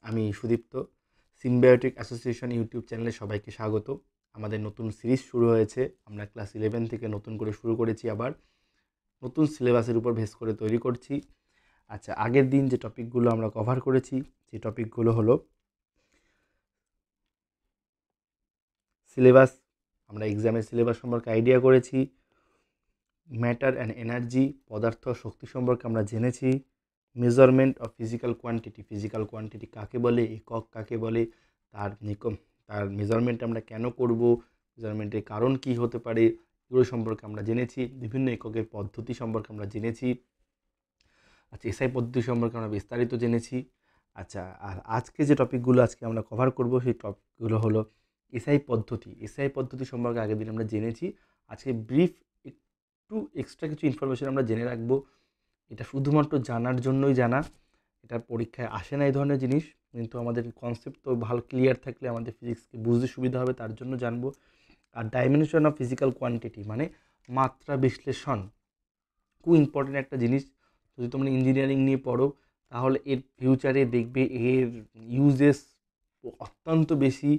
আমি Sudipta. Symbiotic association YouTube চ্যানেলে সবাইকে স্বাগত। আমাদের নতুন সিরিজ শুরু হয়েছে। আমরা ক্লাস 11 থেকে নতুন করে শুরু করেছি, আবার নতুন সিলেবাসের উপর বেস করে তৈরি করছি। আচ্ছা, আগের দিন যে টপিকগুলো আমরা কভার করেছি সেই টপিকগুলো হলো সিলেবাস। আমরা এক্সামের সিলেবাস সম্পর্কে আইডিয়া করেছি। ম্যাটার অ্যান্ড এনার্জি, পদার্থ শক্তি সম্পর্কে আমরা জেনেছি। Measurement of physical quantity, physical quantity কাকে বলে, একক কাকে বলে, তার তার মেজারমেন্ট আমরা কেন করব, মেজারমেন্টের কারণ কি হতে পারে, এগুলো সম্পর্কে আমরা জেনেছি। বিভিন্ন এককের পদ্ধতি সম্পর্কে আমরা জেনেছি। আচ্ছা, এসআই পদ্ধতি সম্পর্কে আমরা বিস্তারিত জেনেছি। আচ্ছা, আর আজকে যে টপিকগুলো আজকে আমরা কভার করব সেই টপিকগুলো হলো এসআই পদ্ধতি। এসআই পদ্ধতি সম্পর্কে আগের দিন আমরা জেনেছি। আজকে ব্রিফ একটু এক্সট্রা কিছু ইনফরমেশন আমরা জেনে রাখবো। এটা শুধুমাত্র জানার জন্যই জানা, এটা পরীক্ষায় আসে না এই ধরনের জিনিস, কিন্তু আমাদের কনসেপ্ট তো ভালো ক্লিয়ার থাকলে আমাদের ফিজিক্সকে বুঝতে সুবিধা হবে, তার জন্য জানবো। আর ডাইমেনশন অফ ফিজিক্যাল কোয়ান্টিটি মানে মাত্রা বিশ্লেষণ, খুব ইম্পর্টেন্ট একটা জিনিস। যদি তোমরা ইঞ্জিনিয়ারিং নিয়ে পড়ো তাহলে এর ফিউচারে দেখবে এর ইউজেস অত্যন্ত বেশি।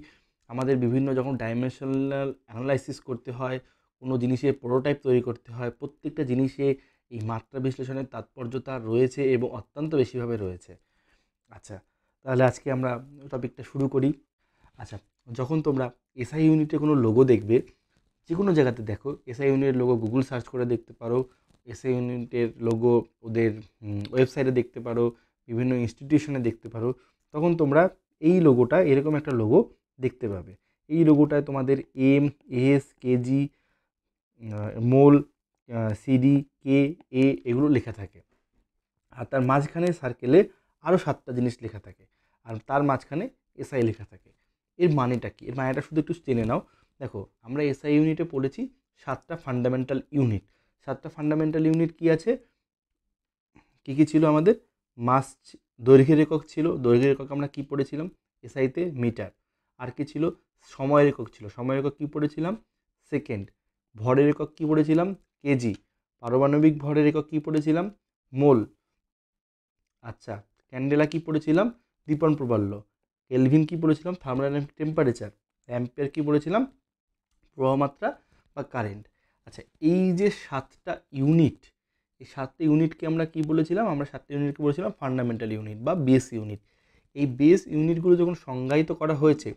আমাদের বিভিন্ন যখন ডাইমেনশনাল অ্যানালাইসিস করতে হয়, কোনো জিনিসের প্রোটোটাইপ তৈরি করতে হয়, প্রত্যেকটা জিনিসে এই মাত্রা বিশ্লেষণের তাৎপর্যতা রয়েছে এবং অত্যন্ত বেশিভাবে রয়েছে। আচ্ছা, তাহলে আজকে আমরা টপিকটা শুরু করি। আচ্ছা, যখন তোমরা এসআই ইউনিটে কোনো লোগো দেখবে, যে কোনো জায়গাতে দেখো, এসআই ইউনিটের লোগো গুগল সার্চ করে দেখতে পারো, এসআই ইউনিটের লোগো ওদের ওয়েবসাইটে দেখতে পারো, বিভিন্ন ইনস্টিটিউশনে দেখতে পারো, তখন তোমরা এই লোগোটা এরকম একটা লোগো দেখতে পাবে। এই লোগোটায় তোমাদের এম, এস, কেজি, মোল, সিডি, কে, এ এগুলো লেখা থাকে। আর তার মাঝখানে সার্কেলে আরও 7টা জিনিস লেখা থাকে, আর তার মাঝখানে এসআই লেখা থাকে। এর মানেটা কি? এর মানেটা শুধু একটু জেনে নাও। দেখো, আমরা এসআই ইউনিটে পড়েছি 7টা ফান্ডামেন্টাল ইউনিট। 7টা ফান্ডামেন্টাল ইউনিট কি আছে, কী কী ছিল আমাদের? মাস, দৈর্ঘ্যের একক ছিল, দৈর্ঘ্যের একক আমরা কী পড়েছিলাম এসআইতে? মিটার। আর কি ছিল? সময়ের একক ছিল, সময়ের একক কী পড়েছিলাম? সেকেন্ড। ভরের একক কী পড়েছিলাম? কেজি। পারমাণবিক ভরের একক কী পড়েছিলাম? মোল। আচ্ছা, ক্যান্ডেলা কী পড়েছিলাম? দীপন প্রবাল্য। কেলভিন কী পড়েছিলাম? Thermodynamic temperature. অ্যাম্পিয়ার কী পড়েছিলাম? প্রবাহমাত্রা বা কারেন্ট। আচ্ছা, এই যে 7টা ইউনিট, এই 7টা ইউনিটকে আমরা কি বলেছিলাম? আমরা 7টা ইউনিটকে বলেছিলাম ফান্ডামেন্টাল ইউনিট বা বেস ইউনিট। এই বেস ইউনিটগুলো যখন সংজ্ঞায়িত করা হয়েছে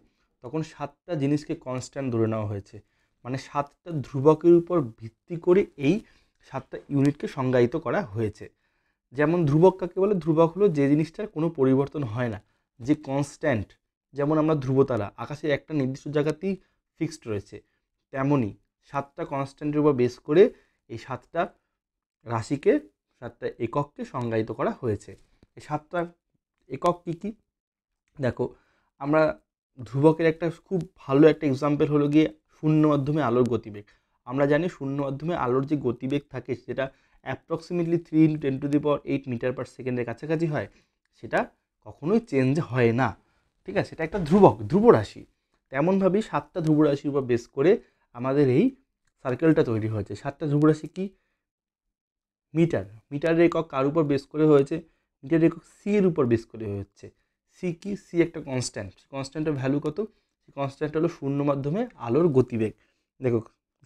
তখন 7টা জিনিসকে কনস্ট্যান্ট ধরে নেওয়া হয়েছে, মানে 7টা ধ্রুবকের উপর ভিত্তি করে এই 7টা ইউনিটকে সংজ্ঞায়িত করা হয়েছে। যেমন ধ্রুবক কাকে বলে? ধ্রুবক হলো যে জিনিসটার কোনো পরিবর্তন হয় না, যে কনস্ট্যান্ট। যেমন আমরা ধ্রুবতারা, আকাশের একটা নির্দিষ্ট জায়গাতেই ফিক্সড রয়েছে, তেমনই 7টা কনস্ট্যান্টের উপর বেস করে এই 7টা রাশিকে, 7টা একককে সংজ্ঞায়িত করা হয়েছে। এই 7টা একক কী কী? দেখো, আমরা ধ্রুবকের একটা খুব ভালো একটা এক্সাম্পল হলো গিয়ে শূন্য মাধ্যমে আলোর গতিবেগ। আমরা জানি শূন্য মাধ্যমে আলোর যে গতিবেগ থাকে সেটা অ্যাপ্রক্সিমেটলি 3 × 10⁸ মিটার পার সেকেন্ডের কাছাকাছি হয়। সেটা কখনোই চেঞ্জ হয় না, ঠিক আছে? সেটা একটা ধ্রুবক, ধ্রুবরাশি। তেমনভাবেই 7টা ধ্রুবরাশির উপর বেস করে আমাদের এই সার্কেলটা তৈরি হয়েছে। 7টা ধ্রুবরাশি কি? মিটার, মিটারের একক কার উপর বেস করে হয়েছে? মিটারের একক সি এর উপর বেস করে হচ্ছে। সি কি? সি একটা কনস্ট্যান্ট। কনস্ট্যান্টের ভ্যালু কত? সেই কনস্ট্যান্ট হলো শূন্য মাধ্যমে আলোর গতিবেগ। দেখো,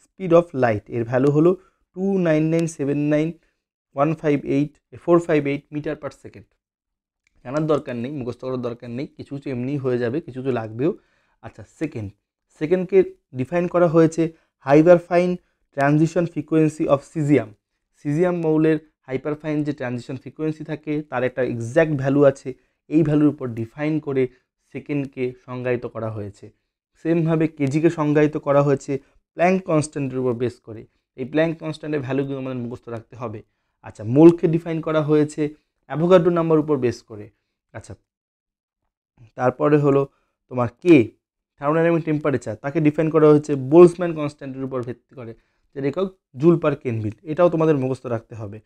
স্পিড অফ লাইট এর ভ্যালু হলো 29979158458 মিটার পার সেকেন্ড। জানার দরকার নেই, মুখস্থ করার দরকার নেই, কিছু কিছু এমনিই হয়ে যাবে, কিছু কিছু লাগবেও। আচ্ছা, সেকেন্ড, সেকেন্ডকে ডিফাইন করা হয়েছে hyperfine transition frequency of caesium. Caesium মৌলের হাইপারফাইন যে ট্রানজিশন ফ্রিকোয়েন্সি থাকে তার একটা এক্স্যাক্ট ভ্যালু আছে, এই ভ্যালুর উপর ডিফাইন করে সেকেন্ডকে সংজ্ঞায়িত করা হয়েছে। সেমভাবে কেজিকে সংজ্ঞায়িত করা হয়েছে প্ল্যাঙ্ক কনস্ট্যান্টের উপর বেস করে। এই প্ল্যাঙ্ক কনস্ট্যান্টের ভ্যালুগুলো আমাদের মুখস্থ রাখতে হবে। আচ্ছা, মোলকে ডিফাইন করা হয়েছে অ্যাভোগাড্রো নাম্বার উপর বেস করে। আচ্ছা, তারপরে হলো তোমার কে, থার্মোডাইনামিক টেম্পারেচার, তাকে ডিফাইন করা হয়েছে বোলসম্যান কনস্ট্যান্টের উপর ভিত্তি করে, যেটা একক জুল পার কেনভিল। এটাও তোমাদের মুখস্থ রাখতে হবে।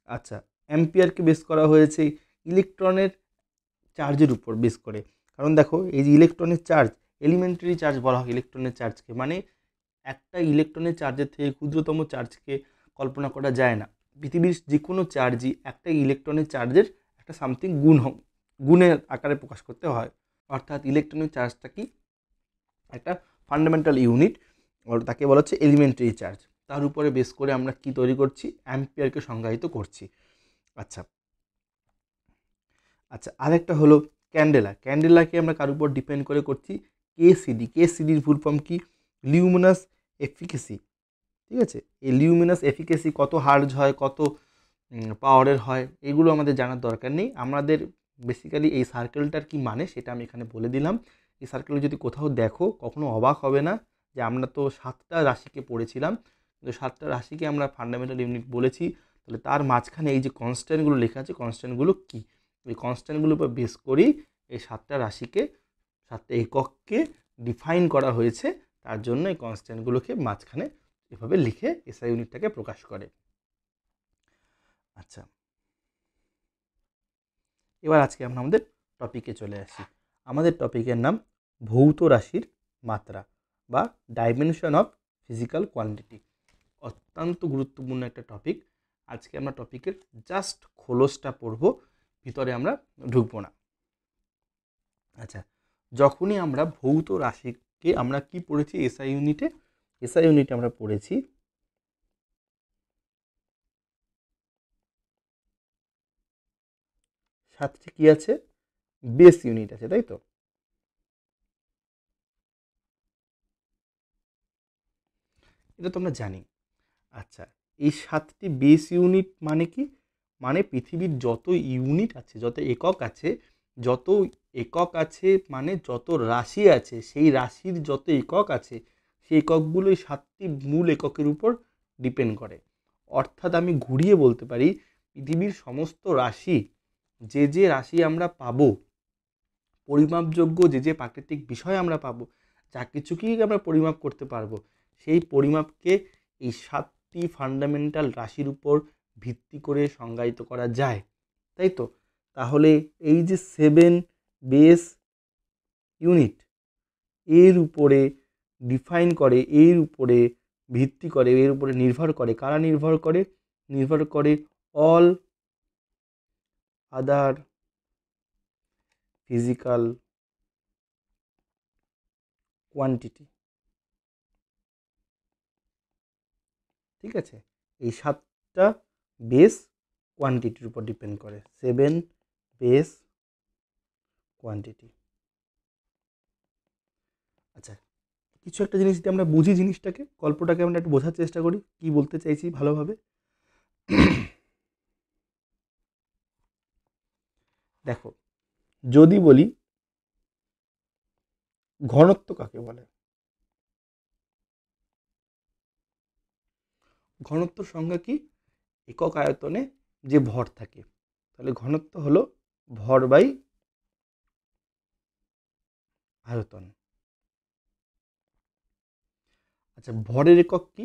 আচ্ছা, অ্যাম্পিয়ারকে বেস করা হয়েছে ইলেকট্রনের চার্জের উপর বেস করে। কারণ দেখো, এই যে ইলেকট্রনের চার্জ, এলিমেন্টারি চার্জ বলা হয় ইলেকট্রনের চার্জকে, মানে একটা ইলেকট্রনের চার্জের থেকে ক্ষুদ্রতম চার্জকে কল্পনা করা যায় না। পৃথিবীর যে কোনো চার্জই একটা ইলেকট্রনের চার্জের একটা সামথিং গুণ গুণের আকারে প্রকাশ করতে হয়। অর্থাৎ ইলেকট্রনিক চার্জটা কি একটা ফান্ডামেন্টাল ইউনিট, তাকে বলা হচ্ছে এলিমেন্টারি চার্জ। তার উপরে বেস করে আমরা কি তৈরি করছি, অ্যাম্পিয়ারকে সংজ্ঞায়িত করছি। আচ্ছা আচ্ছা আরেকটা হলো ক্যান্ডেলা। ক্যান্ডেলাকে আমরা কার উপর ডিপেন্ড করে করছি, কেসিডি। কেসিডির ফুল ফর্ম কি, লিউমিনাস এফিকেসি। ঠিক আছে, এই লিউমিনাস এফিকেসি কত হার্জ হয়, কত পাওয়ারের হয়, এগুলো আমাদের জানার দরকার নেই। আমাদের বেসিক্যালি এই সার্কেলটার কি মানে সেটা আমি এখানে বলে দিলাম। এই সার্কেল যদি কোথাও দেখো কখনো অবাক হবে না যে আমরা তো 7টা রাশিকে পড়েছিলাম, কিন্তু 7টা রাশিকে আমরা ফান্ডামেন্টাল ইউনিট বলেছি, তাহলে তার মাঝখানে এই যে কনস্ট্যান্টগুলো লেখা আছে, কনস্ট্যান্টগুলো কি, এই কনস্ট্যান্টগুলোর উপর বেস করেই এই 7টা রাশিকে, 7টা একককে ডিফাইন করা হয়েছে। তার জন্য এই কনস্ট্যান্টগুলোকে মাঝখানে এভাবে লিখে এসআই ইউনিটটাকে প্রকাশ করে। আচ্ছা, এবার আজকে আমরা আমাদের টপিকে চলে আসি। আমাদের টপিকের নাম ভৌত রাশির মাত্রা বা ডাইমেনশন অফ ফিজিক্যাল কোয়ান্টিটি। অত্যন্ত গুরুত্বপূর্ণ একটা টপিক। আজকে আমরা টপিকের জাস্ট খোলসটা পড়ব, ভিতরে আমরা ঢুকবো না। আচ্ছা, যখনই আমরা ভৌত রাশিকে আমরা কি পড়েছি এসআই ইউনিটে, এসআই ইউনিটে আমরা পড়েছি সাথে কি আছে, বেস ইউনিট আছে, তাই তো? এটা তো আমরা জানি। আচ্ছা, এই 7টি বেস ইউনিট মানে কি, মানে পৃথিবীর যত ইউনিট আছে, যত একক আছে, যত একক আছে মানে যত রাশি আছে, সেই রাশির যত একক আছে সেই এককগুলো এই 7টি মূল এককের উপর ডিপেন্ড করে। অর্থাৎ আমি ঘুরিয়ে বলতে পারি পৃথিবীর সমস্ত রাশি, যে যে রাশি আমরা পাবো, পরিমাপযোগ্য যে যে প্রাকৃতিক বিষয় আমরা পাবো, যা কিছুকেই আমরা পরিমাপ করতে পারবো, সেই পরিমাপকে এই 7টি ফান্ডামেন্টাল রাশির উপর ভিত্তি করে সংজ্ঞায়িত করা যায়, তাই তো? তাহলে এই যে 7 বেস ইউনিট, এর উপরে ডিফাইন করে, এর উপরে ভিত্তি করে, এর উপরে নির্ভর করে, কারা নির্ভর করে, নির্ভর করে অল আদার ফিজিক্যাল কোয়ান্টিটি। ঠিক আছে, এই 7টা বেস কোয়ান্টিটির উপর ডিপেন্ড করে, 7 বেস কোয়ান্টিটি। আচ্ছা, কিছু একটা জিনিস যদি আমরা বুঝি, জিনিসটাকে, গল্পটাকে আমরা একটু বোঝার চেষ্টা করি কি বলতে চাইছি ভালোভাবে। দেখো, যদি বলি ঘনত্ব কাকে বলে, ঘনত্ব সংজ্ঞা কি, একক আয়তনে যে ভর থাকে, তাহলে ঘনত্ব হলো ভর বাই আয়তন। আচ্ছা, ভরের একক কি,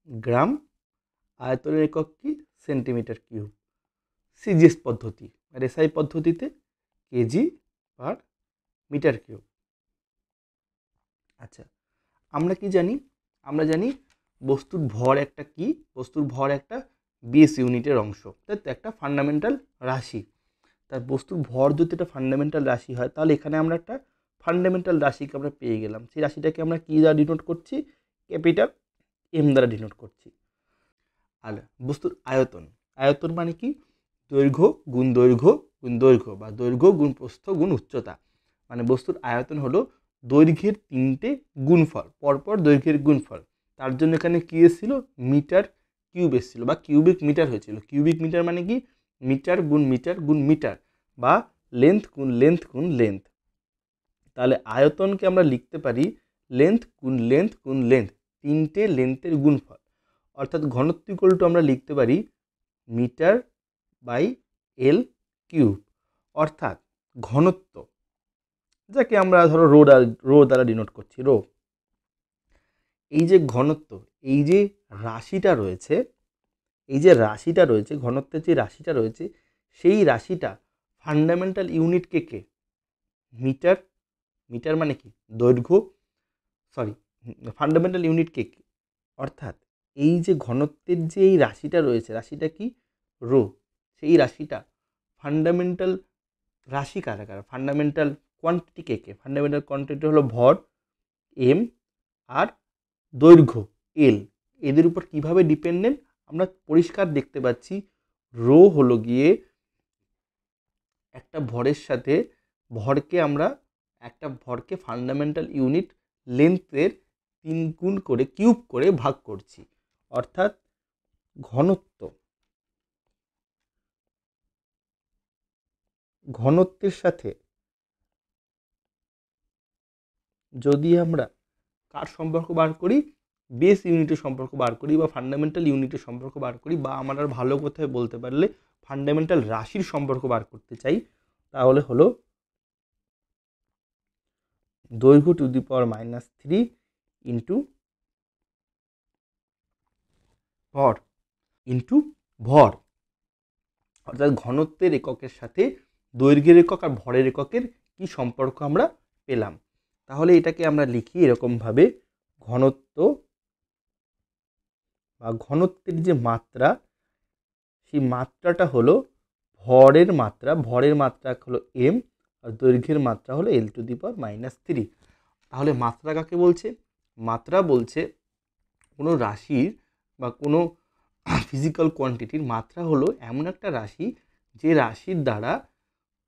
গ্রাম, আয়তনের একক কি, সেন্টিমিটার কিউব। সিজিএস পদ্ধতি আর এসআই পদ্ধতিতে কেজি পার মিটার কিউব। আচ্ছা, আমরা কি জানি, আমরা জানি বস্তুর ভর একটা কি, বস্তুর ভর একটা বেস ইউনিটের অংশ, তাই তো, একটা ফান্ডামেন্টাল রাশি। তার বস্তুর ভর যদি একটা ফান্ডামেন্টাল রাশি হয়, তাহলে এখানে আমরা একটা ফান্ডামেন্টাল রাশিকে আমরা পেয়ে গেলাম। সেই রাশিটাকে আমরা কী দ্বারা ডিনোট করছি, ক্যাপিটাল এম দ্বারা ডিনোট করছি। আর বস্তুর আয়তন, আয়তন মানে কি, দৈর্ঘ্য গুণ দৈর্ঘ্য গুণ দৈর্ঘ্য, বা দৈর্ঘ্য গুণ প্রস্থ গুণ উচ্চতা। মানে বস্তুর আয়তন হলো দৈর্ঘ্যের 3টে গুণফল, পরপর দৈর্ঘ্যের গুণফল। তার জন্য এখানে কী এসেছিল, মিটার কিউব এসেছিল, বা কিউবিক মিটার হয়েছিল। কিউবিক মিটার মানে কি, মিটার গুণ মিটার গুণ মিটার, বা লেন্থ গুণ লেন্থ গুণ লেন্থ। তাহলে আয়তনকে আমরা লিখতে পারি লেন্থ গুণ লেন্থ গুণ লেন্থ, 3টে লেন্থের গুণফল। অর্থাৎ ঘনত্ব ইকুয়াল টু আমরা লিখতে পারি মিটার বাই এল কিউব। অর্থাৎ ঘনত্ব, যাকে আমরা ধরো রো দ্বারা ডিনোট করছি, রো, এই যে ঘনত্ব, এই যে রাশিটা রয়েছে, এই যে রাশিটা রয়েছে, ঘনত্বের যে রাশিটা রয়েছে, সেই রাশিটা ফান্ডামেন্টাল ইউনিটকে কে, মিটার, মিটার মানে কি দৈর্ঘ্য, সরি, ফান্ডামেন্টাল ইউনিটকে কে, অর্থাৎ এই যে ঘনত্বের যে এই রাশিটা রয়েছে, রাশিটা কি, রো, সেই রাশিটা ফান্ডামেন্টাল রাশি কারা কারা, ফান্ডামেন্টাল কোয়ান্টিটি কে কে, ফান্ডামেন্টাল কোয়ান্টিটি হলো ভর এম আর দৈর্ঘ্য এল, এদের উপর কিভাবে ডিপেন্ডেন্ট আমরা পরিষ্কার দেখতে পাচ্ছি। রো হলো গিয়ে একটা ভরের সাথে একটা ভরকে ফান্ডামেন্টাল ইউনিট লেন্থের 3 গুণ করে কিউব করে ভাগ করছি, অর্থাৎ ঘনত্বের সাথে যদি আমরা কার সম্পর্ক বার করি, বেস ইউনিটের সম্পর্ক বার করি বা ফান্ডামেন্টাল ইউনিটের সম্পর্ক বার করি, বা আমরা আর ভালো কথায় বলতে পারলে ফান্ডামেন্টাল রাশির সম্পর্ক বার করতে চাই, তাহলে হলো দৈর্ঘ্য টু দি পাওয়ার -3 ইন্টু ভর, অর্থাৎ ঘনত্বের এককের সাথে দৈর্ঘ্যের একক আর ভরের এককের কি সম্পর্ক আমরা পেলাম। তাহলে এটাকে আমরা লিখি এরকমভাবে, ঘনত্ব বা ঘনত্বের যে মাত্রা, সেই মাত্রাটা হলো ভরের মাত্রা হলো এম আর দৈর্ঘ্যের মাত্রা হলো এল টু দি পাওয়ার -3। তাহলে মাত্রা কাকে বলছে? মাত্রা বলছে কোনো রাশির বা কোনো ফিজিক্যাল কোয়ান্টিটির মাত্রা হলো এমন একটা রাশি যে রাশির দ্বারা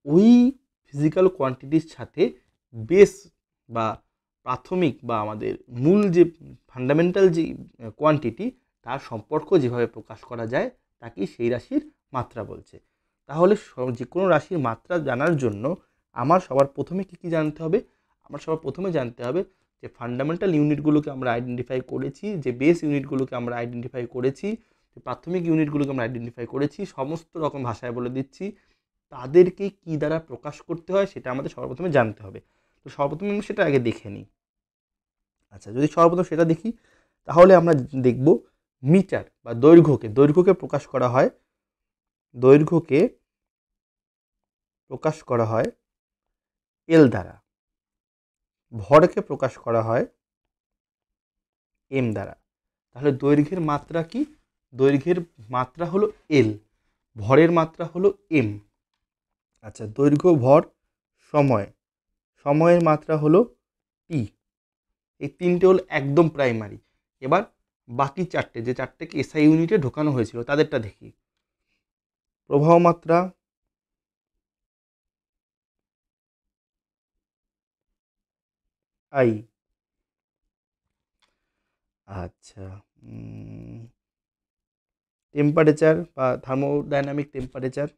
ওই ফিজিক্যাল কোয়ান্টিটির সাথে বেস বা প্রাথমিক বা আমাদের মূল যে ফান্ডামেন্টাল যে কোয়ান্টিটি তার সম্পর্ক যেভাবে প্রকাশ করা যায় তাকেই সেই রাশির মাত্রা বলছে। তাহলে যে কোনো রাশির মাত্রা জানার জন্য আমার সবার প্রথমে কী জানতে হবে? আমার সবার প্রথমে জানতে হবে যে ফান্ডামেন্টাল ইউনিটগুলোকে আমরা আইডেন্টিফাই করেছি, যে বেস ইউনিটগুলোকে আমরা আইডেন্টিফাই করেছি, যে প্রাথমিক ইউনিটগুলোকে আমরা আইডেন্টিফাই করেছি, সমস্ত রকম ভাষায় বলে দিচ্ছি, তাদেরকে কি দ্বারা প্রকাশ করতে হয় সেটা আমাদের সর্বপ্রথমে জানতে হবে। তো সর্বপ্রথমে আমি সেটা আগে দেখে নিই। আচ্ছা, যদি সর্বপ্রথম সেটা দেখি তাহলে আমরা দেখব মিটার বা দৈর্ঘ্যকে প্রকাশ করা হয়, এল দ্বারা, ভরকে প্রকাশ করা হয় এম দ্বারা। তাহলে দৈর্ঘ্যের মাত্রা কি? দৈর্ঘ্যের মাত্রা হলো এল, ভরের মাত্রা হলো এম। আচ্ছা, দৈর্ঘ্য, ভর, সময়ের মাত্রা হলো টি। এই তিনটে হলো একদম প্রাইমারি। এবার বাকি চারটে, যে চারটেকে এসআই ইউনিটে ঢোকানো হয়েছিল তাদেরটা দেখি। প্রবাহ মাত্রা, আই। আচ্ছা, টেম্পারেচার বা থার্মোডাইনামিক টেম্পারেচার,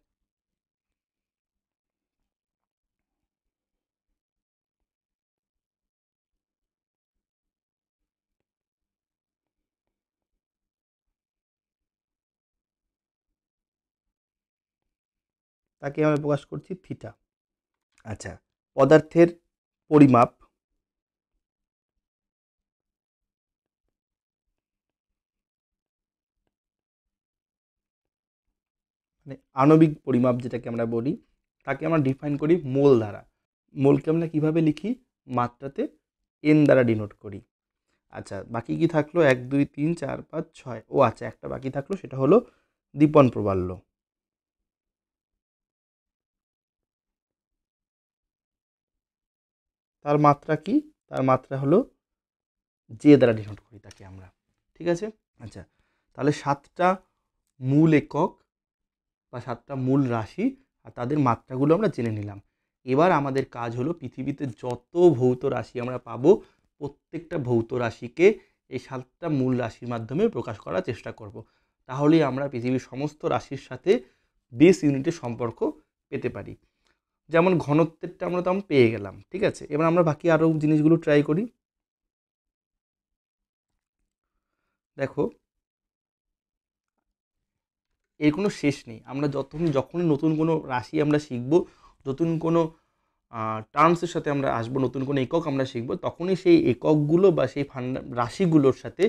তাকে আমরা প্রকাশ করছি থিটা। আচ্ছা, পদার্থের পরিমাপ, মানে আণবিক পরিমাপ যেটাকে আমরা বলি, তাকে আমরা ডিফাইন করি মোল দ্বারা। মোলকে আমরা কিভাবে লিখি? মাত্রাতে এন দ্বারা ডিনোট করি। আচ্ছা, বাকি কি থাকলো? 1 2 3 4 5 6। ও আচ্ছা, একটা বাকি থাকলো, সেটা হলো দীপন প্রবাল্য। তার মাত্রা কি? তার মাত্রা হলো জে দ্বারা ডিনোট করি তাকে আমরা। ঠিক আছে? আচ্ছা, তাহলে 7টা মূল একক বা 7টা মূল রাশি আর তাদের মাত্রাগুলো আমরা জেনে নিলাম। এবার আমাদের কাজ হলো পৃথিবীতে যত ভৌত রাশি আমরা পাবো প্রত্যেকটা ভৌত রাশিকে এই 7টা মূল রাশির মাধ্যমে প্রকাশ করার চেষ্টা করব। তাহলেই আমরা পৃথিবীর সমস্ত রাশির সাথে বেস ইউনিটের সম্পর্ক পেতে পারি। যেমন ঘনত্বেরটা আমরা তেমন পেয়ে গেলাম। ঠিক আছে, এবার আমরা বাকি আরও জিনিসগুলো ট্রাই করি। দেখো, এর কোনো শেষ নেই। আমরা যখনই নতুন কোনো রাশি আমরা শিখব, নতুন কোনো টার্মসের সাথে আমরা আসবো, নতুন কোনো একক আমরা শিখব, তখনই সেই এককগুলো বা সেই রাশিগুলোর সাথে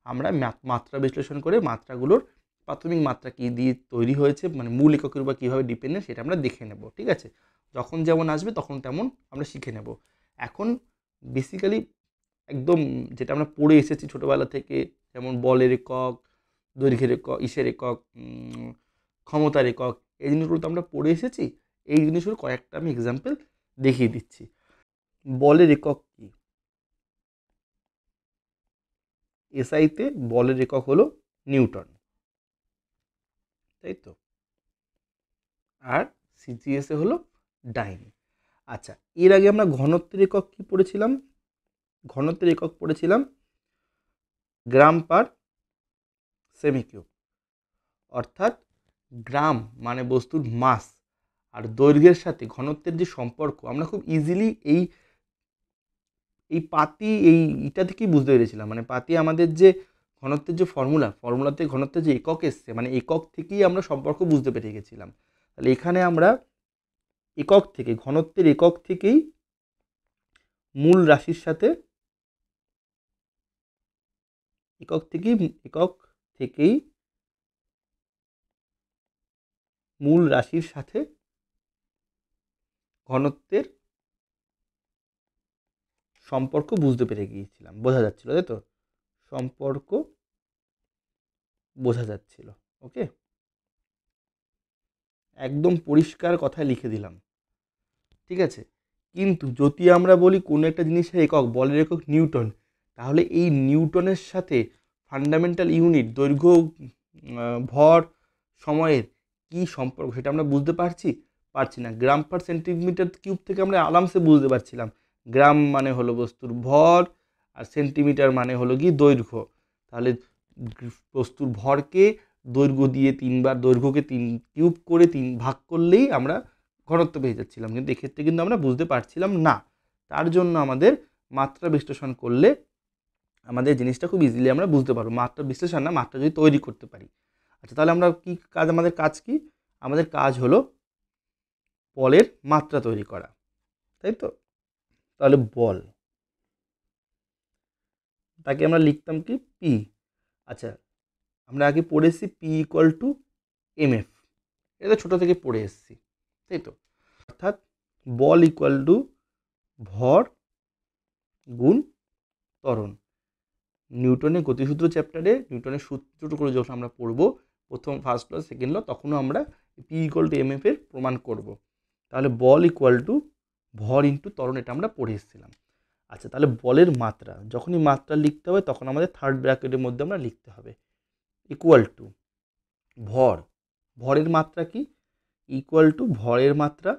আমরা মাত্রা বিশ্লেষণ করে মাত্রাগুলোর প্রাথমিক মাত্রা কী দিয়ে তৈরি হয়েছে, মানে মূল এককের উপর কীভাবে ডিপেন্ডেন্ট, সেটা আমরা দেখে নেব। ঠিক আছে, যখন যেমন আসবে তখন তেমন আমরা শিখে নেব। এখন বেসিক্যালি একদম যেটা আমরা পড়ে এসেছি ছোটোবেলা থেকে, যেমন বলের একক, দৈর্ঘ্যের একক, ইসের একক, ক্ষমতার একক, এই জিনিসগুলো তো আমরা পড়ে এসেছি। এই জিনিসগুলো কয়েকটা আমি এক্সাম্পল দেখিয়ে দিচ্ছি। বলের একক কি? এসআইতে বলের একক হলো নিউটন, তাই তো, আর সিজিএসে হলো ডাইন। আচ্ছা, এর আগে আমরা ঘনত্বের একক কি পড়েছিলাম? ঘনত্বের একক পড়েছিলাম গ্রাম পার সেমি কিউব, অর্থাৎ গ্রাম মানে বস্তুর মাস আর দৈর্ঘ্যের সাথে ঘনত্বের যে সম্পর্ক আমরা খুব ইজিলি এই এই পাতি এইটা থেকেই বুঝতে পেরেছিলাম। মানে পাতি আমাদের যে ঘনত্বের যে ফর্মুলাতে ঘনত্বের যে একক এসছে, মানে একক থেকেই আমরা সম্পর্ক বুঝতে পেরে গেছিলাম। তাহলে এখানে আমরা একক থেকে, ঘনত্বের একক থেকেই মূল রাশির সাথে একক থেকেই মূল রাশির সাথে ঘনত্বের সম্পর্ক বুঝতে পেরে গিয়েছিলাম, বোঝা যাচ্ছিল, তাই তো, সম্পর্ক বোঝা যাচ্ছিল। ওকে, একদম পরিষ্কার কথায় লিখে দিলাম, ঠিক আছে। কিন্তু যদি আমরা বলি কোনো একটা জিনিসের একক, বলের একক নিউটন, তাহলে এই নিউটনের সাথে ফান্ডামেন্টাল ইউনিট দৈর্ঘ্য, ভর, সময়ের কি সম্পর্ক সেটা আমরা বুঝতে পারছি না। গ্রাম পার সেন্টিমিটার কিউব থেকে আমরা আরামসে বুঝতে পারছিলাম গ্রাম মানে হলো বস্তুর ভর আর সেন্টিমিটার মানে হলো কি দৈর্ঘ্য। তাহলে বস্তুর ভরকে দৈর্ঘ্য দিয়ে 3 বার, দৈর্ঘ্যকে 3 কিউব করে 3 ভাগ করলেই আমরা ঘনত্ব পেয়ে যাচ্ছিলাম, কিন্তু এক্ষেত্রে কিন্তু আমরা বুঝতে পারছিলাম না। তার জন্য আমাদের মাত্রা বিশ্লেষণ করলে আমাদের জিনিসটা খুব ইজিলি আমরা বুঝতে পারবো। মাত্রা বিশ্লেষণ না, মাত্রা যদি তৈরি করতে পারি। আচ্ছা, তাহলে আমরা কি কাজ, আমাদের কাজ কি? আমাদের কাজ হলো বলের মাত্রা তৈরি করা, তাই তো। তাহলে বল, তাকে আমরা লিখতাম কি? পি। আচ্ছা, আমরা আগে পড়েছি পি ইকুয়াল টু এমএফ, এটা ছোটো থেকে পড়ে এসেছি, তাই তো। অর্থাৎ বল ইকুয়াল টু ভর গুণ ত্বরণ। নিউটনের গতিসূত্র চ্যাপ্টারে নিউটনের সূত্র করে যখন আমরা পড়বো প্রথম ফার্স্ট ল সেকেন্ড ল, তখনও আমরা পি ইকুয়াল টু এমএফ এর প্রমাণ করব। তাহলে বল ইকুয়াল টু ভর ইন্টু ত্বরণ, এটা আমরা পড়ে এসেছিলাম। আচ্ছা, তাহলে বলের মাত্রা, যখনই মাত্রা লিখতে হবে তখন আমাদের থার্ড ব্র্যাকেটের মধ্যে আমরা লিখতে হবে ইকুয়াল টু ভর, ভরের মাত্রা কি? ইকুয়াল টু ভরের মাত্রা,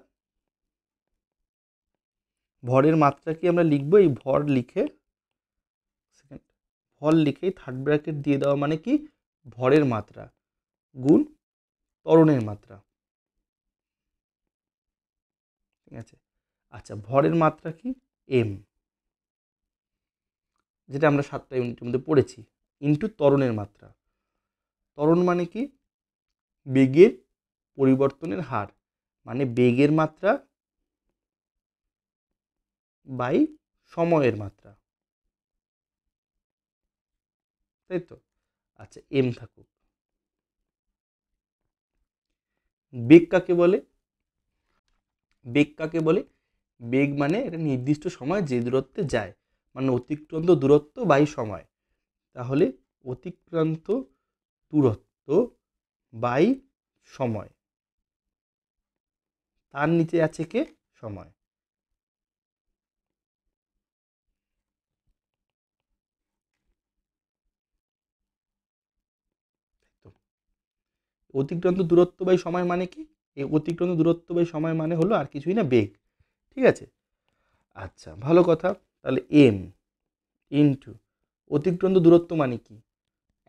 ভরের মাত্রা কি আমরা লিখবো, এই ভর লিখেই থার্ড ব্র্যাকেট দিয়ে দেওয়া, মানে কি ভরের মাত্রা গুণ ত্বরণের মাত্রা, ঠিক আছে। আচ্ছা, ভরের মাত্রা কি? এম, যেটা আমরা 7টা ইউনিটের মধ্যে পড়েছি, ইন্টু ত্বরণের মাত্রা। ত্বরণ মানে কি? বেগের পরিবর্তনের হার, মানে বেগের মাত্রা বাই সময়ের মাত্রা, তাই তো। আচ্ছা, এম থাকুক। বেগ কাকে বলে? বেগ কাকে বলে? বেগ মানে এটা নির্দিষ্ট সময় যে দূরত্বে যায়, মানে অতিক্রান্ত দূরত্ব বাই সময়। তাহলে অতিক্রান্ত দূরত্ব বাই সময়, তার নিচে আছে কে? সময়। তো অতিক্রান্ত দূরত্ব বাই সময় মানে কি? এই অতিক্রান্ত দূরত্ব বাই সময় মানে হলো আর কিছুই না, বেগ, ঠিক আছে। আচ্ছা, ভালো কথা। তাহলে এম ইন্টু অতিক্রান্ত দূরত্ব মানে কি?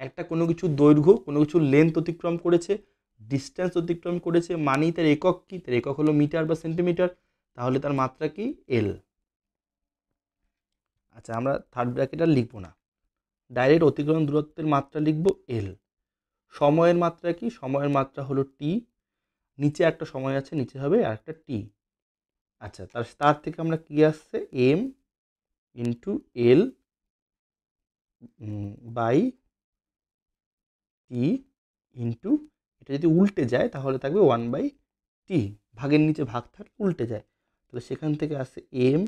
একটা কোনো কিছুর দৈর্ঘ্য, কোনো কিছুর লেন্থ অতিক্রম করেছে, ডিস্টেন্স অতিক্রম করেছে, মানেই তার একক কি? তার একক হলো মিটার বা সেন্টিমিটার, তাহলে তার মাত্রা কি? এল। আচ্ছা, আমরা থার্ড ব্র্যাকেট আর লিখবো না, ডাইরেক্ট অতিক্রম দূরত্বের মাত্রা লিখবো এল। সময়ের মাত্রা কি? সময়ের মাত্রা হলো টি, নিচে একটা সময় আছে, নিচে হবে আর একটা টি। আচ্ছা, তার থেকে আমরা কি আসছে? M into L by T into, এটা যদি উল্টে যায় তাহলে থাকবে 1/t, ভাগের নিচে ভাগ থাকলে উল্টে যায়, তাহলে সেখান থেকে আসছে M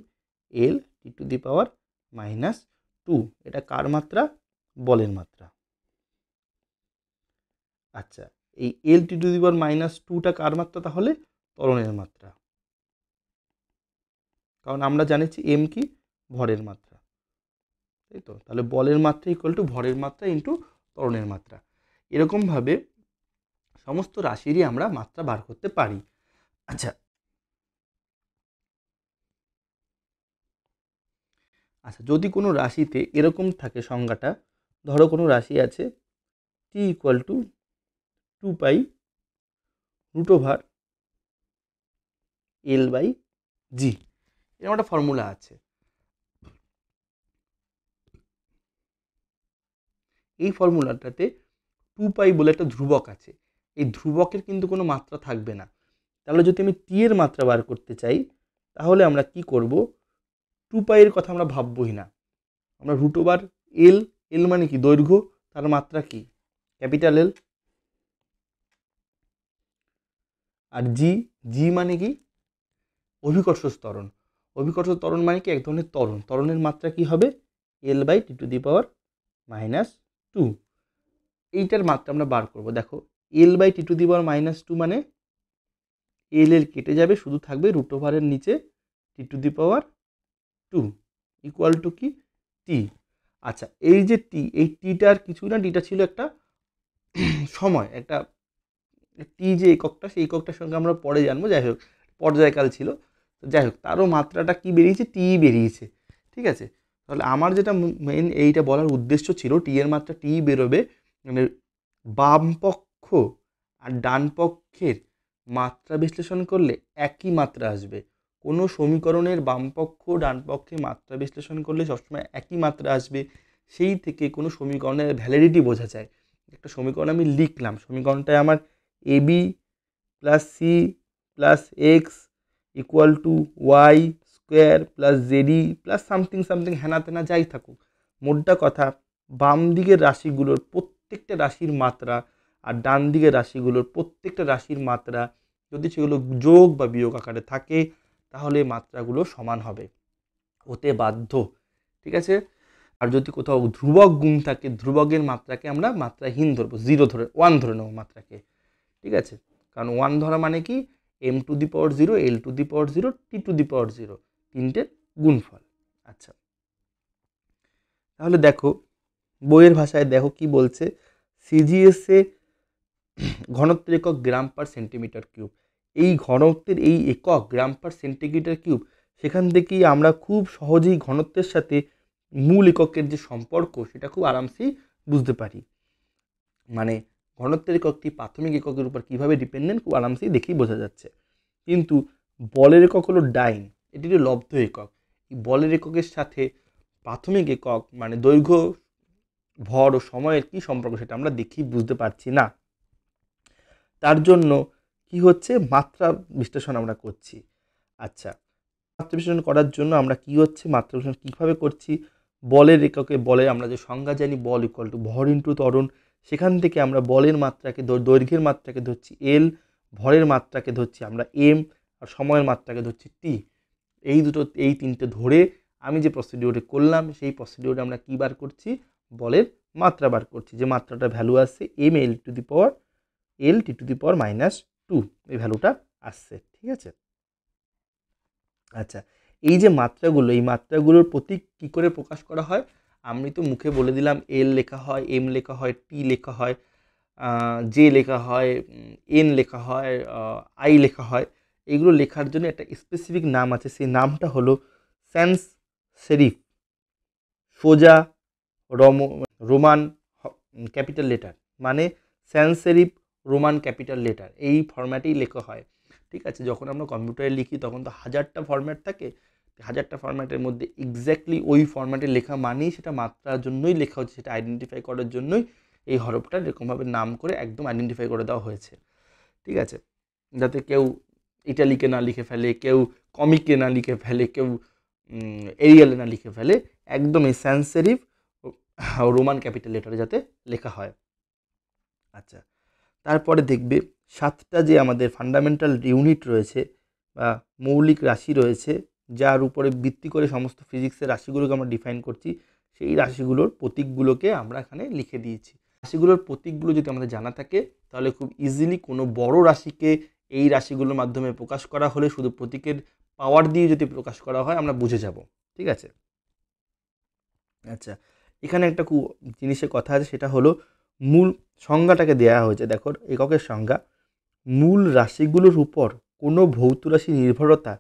L T to the power -2। এটা কার মাত্রা? বলের মাত্রা। আচ্ছা, এই এল টি টু দি পাওয়ার -2টা কার মাত্রা? তাহলে ত্বরণের মাত্রা, কারণ আমরা জানিছি এম কি ভরের মাত্রা, তাই তো। তাহলে বলের মাত্রা ইকুয়াল টু ভরের মাত্রা ইন্টু ত্বরণের মাত্রা। এরকমভাবে সমস্ত রাশিরই আমরা মাত্রা বার করতে পারি। আচ্ছা আচ্ছা যদি কোনো রাশিতে এরকম থাকে সংজ্ঞাটা, ধরো কোনো রাশি আছে T equal to 2 pi root over L by G, এরকম একটা ফর্মুলা আছে। এই ফর্মুলাটাতে 2 পাই বলে একটা ধ্রুবক আছে, এই ধ্রুবকের কিন্তু কোনো মাত্রা থাকবে না। তাহলে যদি আমি টি এর মাত্রা বার করতে চাই, তাহলে আমরা কি করব, 2 পাইয়ের কথা আমরা ভাববই না, আমরা রুট ওভার এল, এল মানে কি দৈর্ঘ্য, তার মাত্রা কি ক্যাপিটাল এল, আর জি, জি মানে কি অভিকর্ষ ত্বরণ, অভিকর্ষ ত্বরণ মানে কি এক ধরনের ত্বরণ, ত্বরণের মাত্রা কি হবে এল by T to the power -2। এইটার মাত্রা আমরা বার করব। দেখো এল by T to the power -2 মানে এল এল কেটে যাবে, শুধু থাকবে রুট ওভারের নিচে T to the power 2 equal to কি টি। আচ্ছা এই যে টি, এই টিটার কিছু না, টিটা ছিল একটা সময়, একটা টি যে এককটা, সেই এককটার সঙ্গে আমরা পরে জানবো, যাই হোক পর্যায়কাল ছিল, যাই হোক তারও মাত্রাটা কি বেরিয়েছে, টি বেরিয়েছে, ঠিক আছে। তাহলে আমার যেটা মেইন এইটা বলার উদ্দেশ্য ছিল, টি এর মাত্রা টি বেরোবে, মানে বাম পক্ষ আর ডান পক্ষের মাত্রা বিশ্লেষণ করলে একই মাত্রা আসবে। কোনো সমীকরণের বাম পক্ষ ডান পক্ষে মাত্রা বিশ্লেষণ করলে সবসময় একই মাত্রা আসবে, সেই থেকে কোনো সমীকরণের ভ্যালিডিটি বোঝা যায়। একটা সমীকরণ আমি লিখলাম, সমীকরণটায় আমার A B plus C plus X equal to Y square plus Z D plus something something হেনা তেনা যাই থাকুক, মোদ্দা কথা বাম দিকের রাশিগুলোর প্রত্যেকটা রাশির মাত্রা আর ডান দিকের রাশিগুলোর প্রত্যেকটা রাশির মাত্রা যদি সেগুলো যোগ বা বিয়োগ আকারে থাকে, তাহলে মাত্রাগুলো সমান হবে, হতে বাধ্য, ঠিক আছে। আর যদি কোথাও ধ্রুবক গুণ থাকে, ধ্রুবকের মাত্রাকে আমরা মাত্রাহীন ধরবো, 0 ধরে 1 ধরে নেবো মাত্রাকে, ঠিক আছে। কারণ 1 ধরা মানে কি M to the power 0, L to the power 0, T to the power 0, তিনটের গুণফল। আচ্ছা তাহলে দেখো বইয়ের ভাষায় দেখো কি বলছে, সিজিএসএ ঘনত্বের একক গ্রাম পার সেন্টিমিটার কিউব, এই ঘনত্বের এই একক গ্রাম পার সেন্টিমিটার কিউব, সেখান থেকেই আমরা খুব সহজেই ঘনত্বের সাথে মূল এককের যে সম্পর্ক সেটা খুব আরামসেই বুঝতে পারি। মানে ঘনত্বের এককটি প্রাথমিক এককের উপর কীভাবে ডিপেন্ডেন্ট খুব আরামসেই দেখেই বোঝা যাচ্ছে। কিন্তু বলের একক হলো ডাইন, এটি হলো লব্ধ একক। এই বলের এককের সাথে প্রাথমিক একক মানে দৈর্ঘ্য ভর ও সময়ের কী সম্পর্ক সেটা আমরা দেখেই বুঝতে পারছি না। তার জন্য কি হচ্ছে, মাত্রা বিশ্লেষণ আমরা করছি। আচ্ছা মাত্রা বিশ্লেষণ করার জন্য আমরা কি হচ্ছে, মাত্রা বিশ্লেষণ কীভাবে করছি, বলের এককে বলের আমরা যে সংজ্ঞা জানি, বল ইকুয়াল টু ভর ইন্টু ত্বরণ, সেখান থেকে আমরা বলের মাত্রাকে দৈর্ঘ্যের মাত্রাকে ধরছি এল, ভরের মাত্রাকে ধরছি আমরা এম, আর সময়ের মাত্রাকে ধরছি টি। এই তিনটে ধরে আমি যে প্রসিডিওরে করলাম, সেই প্রসিডিওরে আমরা কী বার করছি, বলের মাত্রা বার করছি, যে মাত্রাটা ভ্যালু আসছে M L to the power L T to the power -2, এই ভ্যালুটা আসছে, ঠিক আছে। আচ্ছা এই যে মাত্রাগুলো, এই মাত্রাগুলোর প্রতীক কী করে প্রকাশ করা হয়, আমি তো মুখে বলে দিলাম এল লেখা হয়, এম লেখা হয়, টি লেখা হয়, জে লেখা হয়, এন লেখা হয়, আই লেখা হয়। এগুলো লেখার জন্য একটা স্পেসিফিক নাম আছে, সেই নামটা হলো স্যান্স সেরিফ, সোজা রোমান ক্যাপিটাল লেটার, মানে স্যান্স সেরিফ রোমান ক্যাপিটাল লেটার, এই ফরম্যাটেই লেখা হয়, ঠিক আছে। যখন আমরা কম্পিউটারে লিখি তখন তো 1000টা ফরম্যাট থাকে, 1000টা ফরম্যাটের মধ্যে এক্স্যাক্টলি ওই ফরম্যাটে লেখা মানেই সেটা মাত্রার জন্যই লেখা হচ্ছে, সেটা আইডেন্টিফাই করার জন্যই এই হরফটা এরকমভাবে নাম করে একদম আইডেন্টিফাই করে দেওয়া হয়েছে, ঠিক আছে, যাতে কেউ ইটালিকে না লিখে ফেলে, কেউ কমিকে না লিখে ফেলে, কেউ এরিয়ালে না লিখে ফেলে, একদম এই স্যান্স সেরিফ রোমান ক্যাপিটাল লেটারে যাতে লেখা হয়। আচ্ছা তারপরে দেখবে 7টা যে আমাদের ফান্ডামেন্টাল ইউনিট রয়েছে বা মৌলিক রাশি রয়েছে, যার উপরে ভিত্তি করে সমস্ত ফিজিক্সের রাশিগুলোকে আমরা ডিফাইন করছি, সেই রাশিগুলোর প্রতীকগুলোকে আমরা এখানে লিখে দিয়েছি। রাশিগুলোর প্রতীকগুলো যদি আমাদের জানা থাকে, তাহলে খুব ইজিলি কোনো বড় রাশিকে এই রাশিগুলোর মাধ্যমে প্রকাশ করা হলে শুধু প্রতীকের পাওয়ার দিয়ে যদি প্রকাশ করা হয় আমরা বুঝে যাব, ঠিক আছে। আচ্ছা, এখানে একটা জিনিসের কথা আছে, সেটা হলো মূল সংজ্ঞাটাকে দেওয়া হয়েছে। দেখো এককের সংজ্ঞা, মূল রাশিগুলোর উপর কোনো ভৌত রাশি নির্ভরতা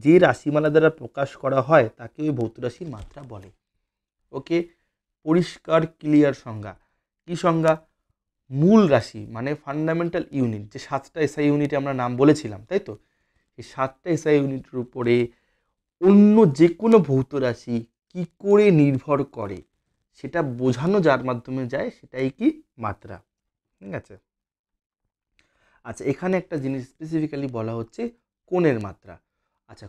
যে রাশিমালা দ্বারা প্রকাশ করা হয় তাকে ওই ভৌত রাশির মাত্রা বলে। ওকে, পরিষ্কার ক্লিয়ার সংজ্ঞা। কি সংজ্ঞা? মূল রাশি মানে ফান্ডামেন্টাল ইউনিট, যে 7টা এসআই ইউনিটে আমরা নাম বলেছিলাম, তাই তো? এই 7টা এসআই ইউনিটের উপরে অন্য যে কোনো ভৌত রাশি কি করে নির্ভর করে সেটা বোঝানো যার মাধ্যমে যায় সেটাই কি মাত্রা, ঠিক আছে। আচ্ছা, এখানে একটা জিনিস স্পেসিফিক্যালি বলা হচ্ছে কোণের মাত্রা। আচ্ছা,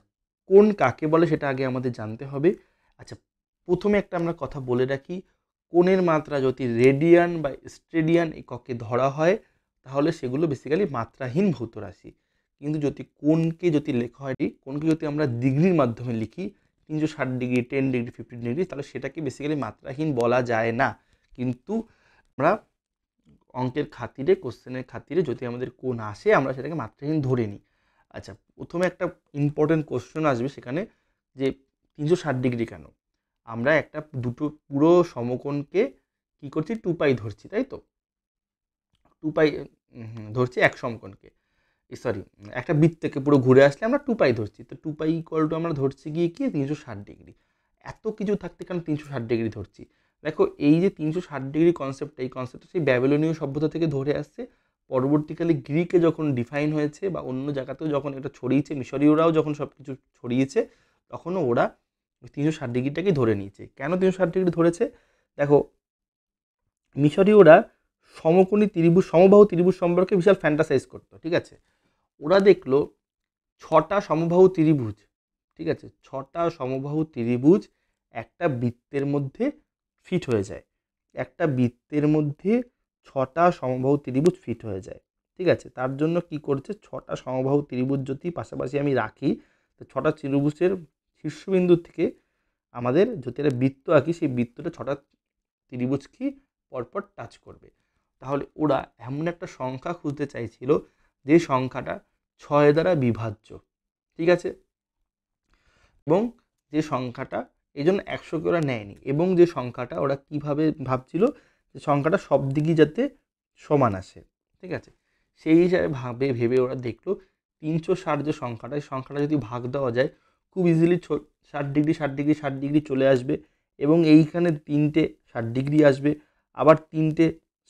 কোণ কাকে বলে সেটা আগে আমাদের জানতে হবে। আচ্ছা, প্রথমে একটা আমরা কথা বলে রাখি, কোণের মাত্রা যদি রেডিয়ান বা স্টেডিয়ান এককে ধরা হয় তাহলে সেগুলো বেসিক্যালি মাত্রাহীন ভৌত রাশি। কিন্তু যদি কোণকে যদি লেখা হয়, কোণকে যদি আমরা ডিগ্রির মাধ্যমে লিখি 360 ডিগ্রি, 10 ডিগ্রি, 15 ডিগ্রি, তাহলে সেটাকে বেসিক্যালি মাত্রাহীন বলা যায় না। কিন্তু আমরা অঙ্কের খাতিরে, কোশ্চেনের খাতিরে যদি আমাদের কোণ আসে আমরা সেটাকে মাত্রাহীন ধরে নিই। আচ্ছা, প্রথমে একটা ইম্পর্টেন্ট কোশ্চেন আসবে সেখানে, যে 360 ডিগ্রি কেন? আমরা একটা দুটো পুরো সমকোণকে কি করছি, 2π ধরছি, তাই তো? 2π ধরছি এক সমকোণকে, সরি একটা বৃত্তকে পুরো ঘুরে আসলে আমরা 2π ধরছি। তো 2π = আমরা ধরছি গিয়ে কি 360 ডিগ্রি। এত কিছু থাকতে কেন 360 ডিগ্রি ধরছি? দেখো, এই যে 360 ডিগ্রি কনসেপ্টটা, এই কনসেপ্টটা সেই ব্যাবিলনীয় সভ্যতা থেকে ধরে আসছে। পরবর্তীকালে গ্রিকে যখন ডিফাইন হয়েছে বা অন্য জায়গাতেও যখন এটা ছড়িয়েছে, মিশরীয়রাও যখন সব কিছু ছড়িয়েছে, তখনও ওরা 360 ডিগ্রিটাকেই ধরে নিয়েছে। কেন 360 ডিগ্রি ধরেছে? দেখো, মিশরীয়রা সমকোণী ত্রিভুজ, সমবাহু ত্রিভুজ সম্পর্কে বিশাল ফ্যান্টাসাইজ করতো, ঠিক আছে। ওরা দেখলো 6টা সমবাহু ত্রিভুজ, ঠিক আছে, 6টা সমবাহু ত্রিভুজ একটা বৃত্তের মধ্যে ফিট হয়ে যায়। একটা বৃত্তের মধ্যে 6টা সমবাহু ত্রিভুজ ফিট হয়ে যায়, ঠিক আছে। তার জন্য কি করছে, 6টা সমবাহু ত্রিভুজ যদি পাশাপাশি আমি রাখি, তো 6টা ত্রিভুজের শীর্ষবিন্দু থেকে আমাদের যদি একটা বৃত্ত আঁকি, সেই বৃত্তটা 6টা ত্রিভুজ কি পরপর টাচ করবে। তাহলে ওরা এমন একটা সংখ্যা খুঁজতে চাইছিল যে সংখ্যাটা 6 দ্বারা বিভাজ্য, ঠিক আছে। এবং যে সংখ্যাটা, এই জন্য 100কে ওরা নেয়নি, এবং যে সংখ্যাটা ওরা কিভাবে ভাবছিল, যে সংখ্যাটা সব দিকই যাতে সমান আসে, ঠিক আছে। সেই হিসাবে ভেবে ওরা দেখলো 360 যে সংখ্যাটা, এই সংখ্যাটা যদি ভাগ দেওয়া যায় খুব ইজিলি 60 ডিগ্রি 60 ডিগ্রি 60 ডিগ্রি চলে আসবে, এবং এইখানে 3টে 60 ডিগ্রি আসবে, আবার 3টে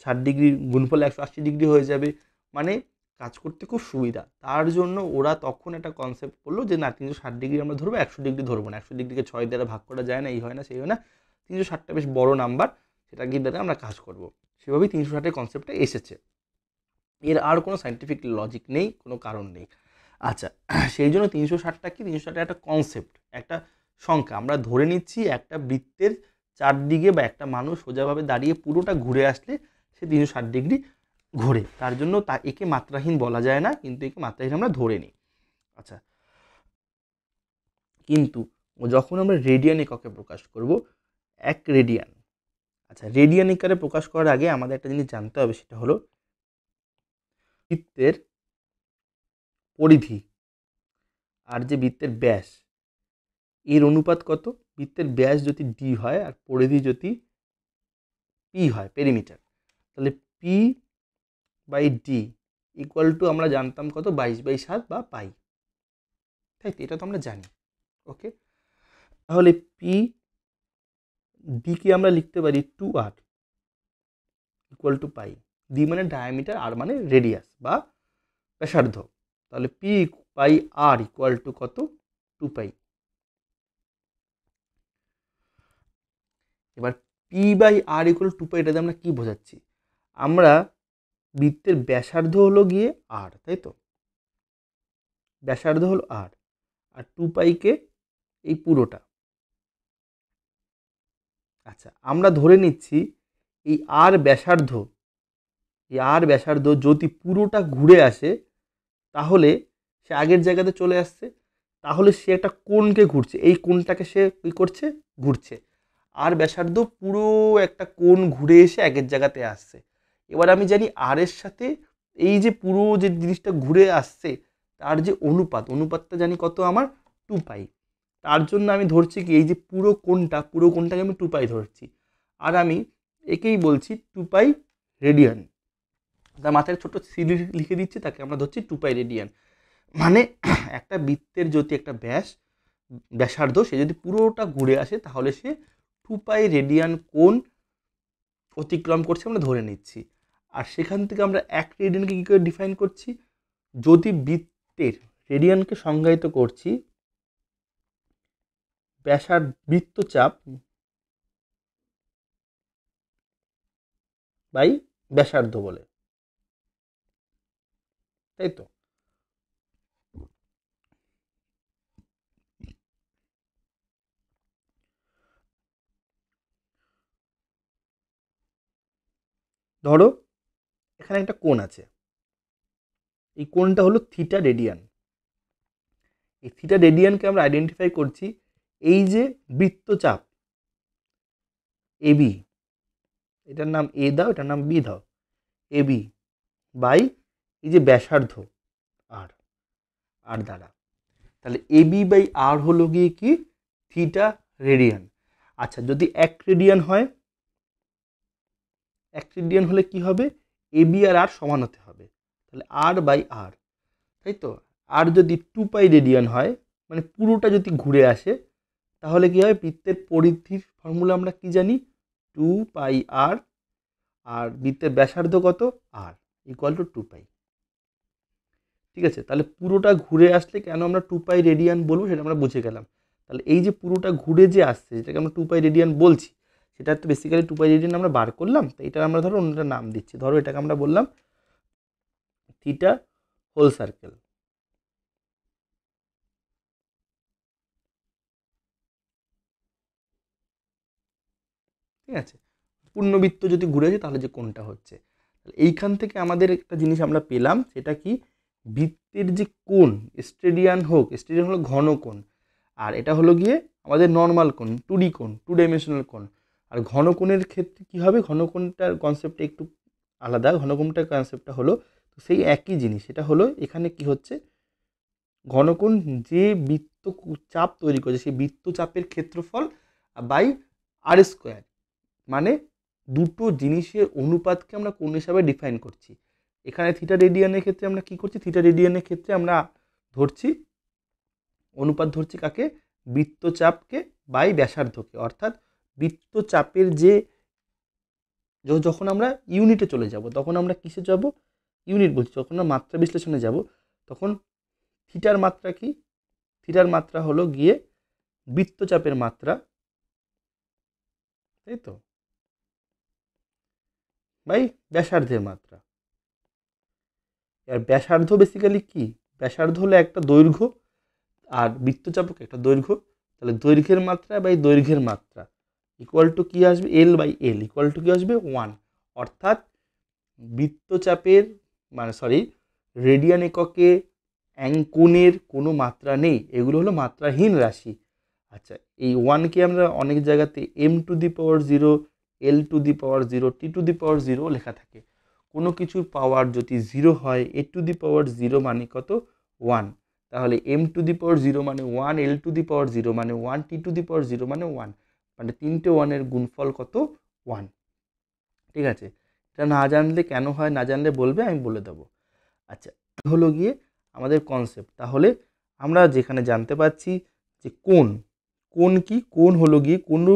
60 ডিগ্রি গুণফল 180 ডিগ্রি হয়ে যাবে, মানে কাজ করতে খুব সুবিধা। তার জন্য ওরা তখন একটা কনসেপ্ট করলো যে না, 360 ডিগ্রি আমরা ধরবো, 100 ডিগ্রি ধরবো না। 100 ডিগ্রিকে 6 দ্বারা ভাগ করা যায় না, এই হয় না সেই হয় না, 360টা বেশ বড় নাম্বার, সেটা গিয়ে দ্বারা আমরা কাজ করব। সেভাবেই 360-এর কনসেপ্টটা এসেছে। এর আর কোনো সাইন্টিফিক লজিক নেই, কোনো কারণ নেই। আচ্ছা, সেই জন্য 360টা কি, 360টা একটা কনসেপ্ট, একটা সংখ্যা। আমরা ধরে নিচ্ছি একটা বৃত্তের চারদিকে বা একটা মানুষ সোজাভাবে দাঁড়িয়ে পুরোটা ঘুরে আসলে সে 360 ডিগ্রি ঘোরে। তার জন্য একে মাত্রাহীন বলা যায় না, কিন্তু একে মাত্রাহীন আমরা ধরে নিই। আচ্ছা, কিন্তু যখন আমরা রেডিয়ান এককে প্রকাশ করব, 1 রেডিয়ান। আচ্ছা, রেডিয়ান আকারে প্রকাশ করার আগে আমাদের একটা জিনিস জানতে হবে, সেটা হলো বৃত্তের পরিধি আর যে বৃত্তের ব্যাস, এর অনুপাত কত? বৃত্তের ব্যাস যদি ডি হয় আর পরিধি যদি পি হয়, পেরিমিটার, তাহলে P by D equal to আমরা জানতাম কত, 22/7 বা পাই, তাই তো? এটা তো আমরা জানি। ওকে, তাহলে পি ডিকে আমরা লিখতে পারি 2r equal to pi. D মানে ডায়ামিটার, আর মানে রেডিয়াস বা ব্যাসার্ধ। তাহলে P by R equal to কত, 2π। এবার পি বাই আর ইকুয়াল 2π, এটাতে আমরা কি বোঝাচ্ছি? আমরা বৃত্তের ব্যাসার্ধ হলো গিয়ে আর, তাই তো? ব্যাসার্ধ হলো আর, আর 2πকে এই পুরোটা। আচ্ছা, আমরা ধরে নিচ্ছি এই আর ব্যাসার্ধ, এই আর ব্যাসার্ধ যদি পুরোটা ঘুরে আসে তাহলে সে আগের জায়গাতে চলে আসছে, তাহলে সে একটা কোণকে ঘুরছে, এই কোণটাকে সে কী করছে, ঘুরছে। আর ব্যাসার্ধ পুরো একটা কোণ ঘুরে এসে আগের জায়গাতে আসছে। এবার আমি জানি আর এর সাথে এই যে পুরো যে জিনিসটা ঘুরে আসছে তার যে অনুপাতটা জানি কত আমার 2 পাই। তার জন্য আমি ধরছি কি এই যে পুরো কোণটাকে আমি 2 পাই ধরছি, আর আমি একেই বলছি 2 পাই রেডিয়ান। তার মাথায় ছোট সি লিখে দিচ্ছি, তাকে আমরা ধরছি 2 পাই রেডিয়ান। মানে একটা বৃত্তের যদি একটা ব্যাসার্ধ সে যদি পুরোটা ঘুরে আসে তাহলে সে 2 পাই রেডিয়ান কোণ অতিক্রম করছে আমরা ধরে নিচ্ছি। আর সেখান থেকে আমরা 1 রেডিয়ানকে কী করে ডিফাইন করছি, যদি বৃত্তের রেডিয়ানকে সংজ্ঞায়িত করছি বৃত্তচাপ বাই ব্যাসার্ধ বলে, তাই তো। ধরো এখানে একটা কোণ আছে, এই কোণটা হলো থিটা রেডিয়ান। এই থিটা রেডিয়ানকে আমরা আইডেন্টিফাই করছি এই যে বৃত্তচাপ এবি, এটার নাম এ দাও, এটার নাম বি দাও, এবি বাই এই যে ব্যাসার্ধ আর আর দ্বারা। তাহলে এবি বাই আর হলো গিয়ে কি থিটা রেডিয়ান। আচ্ছা যদি 1 রেডিয়ান হয়, 1 রেডিয়ান হলে কি হবে, এবি আর আর সমান হতে হবে, তাহলে আর বাই আর, তাই তো। আর যদি 2 পাই রেডিয়ান হয় মানে পুরোটা যদি ঘুরে আসে তাহলে কি হবে, বৃত্তের পরিধির ফর্মুলা আমরা কি জানি, 2 পাই আর, আর বৃত্তের ব্যাসার্ধ কত আর, ইকুয়াল টু 2 পাই। ঠিক আছে, তাহলে পুরোটা ঘুরে আসলে কেন আমরা 2 পাই রেডিয়ান বলবো সেটা আমরা বুঝে গেলাম। তাহলে এই যে পুরোটা ঘুরে যে আসছে যেটাকে আমরা 2 পাই রেডিয়ান বলছি, সেটা তো বেসিক্যালি 2 পাই রেডিয়ান আমরা বার করলাম, তো এটা আমরা ধরো অন্যটা নাম দিচ্ছি, ধরো এটাকে আমরা বললাম থিটা হোল সার্কেল। ঠিক আছে, পূর্ণবৃত্ত যদি ঘুরে আসে তাহলে যে কোনটা হচ্ছে, এইখান থেকে আমাদের একটা জিনিস আমরা পেলাম, সেটা কি বৃত্তের যে কোণ স্টেডিয়ান হলো ঘন কোণ, আর এটা হলো গিয়ে আমাদের নর্মাল কোণ 2D কোণ, 2 ডাইমেনশনাল কোণ। আর ঘনকোণের ক্ষেত্রে কি হবে, ঘনকোণটার কনসেপ্টটা একটু আলাদা। ঘনকোণটার কনসেপ্টটা হলো তো সেই একই জিনিস, সেটা হলো এখানে কি হচ্ছে, ঘনকোণ যে বৃত্ত চাপ তৈরি করেছে সেই বৃত্তচাপের ক্ষেত্রফল বাই আর স্কোয়ার, মানে দুটো জিনিসের অনুপাতকে আমরা কোণ হিসাবে ডিফাইন করছি। এখানে থিটা রেডিয়ানের ক্ষেত্রে আমরা কি করছি, থিটা রেডিয়ানের ক্ষেত্রে আমরা ধরছি অনুপাত ধরছি কাকে, বৃত্তচাপকে বাই ব্যাসার্ধকে। অর্থাৎ বৃত্তচাপের যে যখন আমরা ইউনিটে চলে যাব তখন আমরা কিসে যাব, ইউনিট বলছি, যখন আমরা মাত্রা বিশ্লেষণে যাব তখন থিটার মাত্রা কি, থিটার মাত্রা হলো গিয়ে বৃত্তচাপের মাত্রা, তাই তো, বাই ব্যাসার্ধের মাত্রা। আর ব্যাসার্ধ বেসিক্যালি কি, ব্যাসার্ধ হলো একটা দৈর্ঘ্য আর বৃত্তচাপক একটা দৈর্ঘ্য, তাহলে দৈর্ঘ্যের মাত্রা বাই দৈর্ঘ্যের মাত্রা ইকুয়াল টু কী আসবে, L by L equal to কী আসবে 1। অর্থাৎ বৃত্তচাপের রেডিয়ান এককে কোণের কোনো মাত্রা নেই, এগুলো হলো মাত্রাহীন রাশি। আচ্ছা এই 1কে আমরা অনেক জায়গাতে m⁻0, l⁻0, t⁻0 লেখা থাকে। কোনো কিছুর পাওয়ার যদি 0 হয় a⁻0 মানে কত 1, তাহলে m⁻0 মানে 1, l⁻0 মানে 1, t⁻0 মানে 1, মানে 3টে 1-এর গুণফল কত 1। ঠিক আছে, এটা না জানলে কেন হয়, না জানলে বলবে, আমি বলে দেবো। আচ্ছা হলো গিয়ে আমাদের কনসেপ্ট। তাহলে আমরা যেখানে জানতে পারছি যে কোণ কি, কোণ হলো গিয়ে কোনো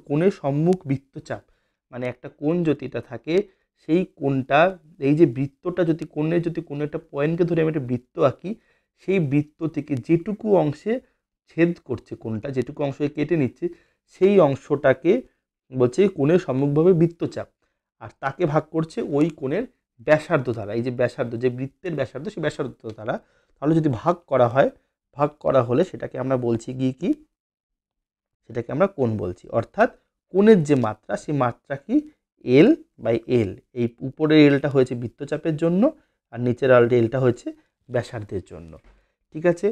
কোণের সম্মুখ বৃত্তচাপ, মানে একটা কোণ যদি এটা থাকে সেই কোণটা, এই যে বৃত্তটা যদি কোনো একটা পয়েন্টকে ধরে আমি একটা বৃত্ত আঁকি, সেই বৃত্ত থেকে যেটুকু অংশে ছেদ করছে কোণটা, যেটুকু অংশে কেটে নিচ্ছে সেই অংশটাকে বলছে কোণের সম্মুখভাবে বৃত্তচাপ, আর তাকে ভাগ করছে ওই কোণের ব্যাসার্ধ দ্বারা। এই যে ব্যাসার্ধ, যে বৃত্তের ব্যাসার্ধ সেই ব্যাসার্ধ দ্বারা, তাহলে যদি ভাগ করা হয়, ভাগ করা হলে সেটাকে আমরা বলছি গিয়ে কি, সেটাকে আমরা কোণ বলছি। অর্থাৎ কোণের যে মাত্রা সেই মাত্রা কি এল বাই এল, এই উপরের এলটা হয়েছে বৃত্তচাপের জন্য আর নিচের এলটা হয়েছে ব্যাসার্ধের জন্য। ঠিক আছে,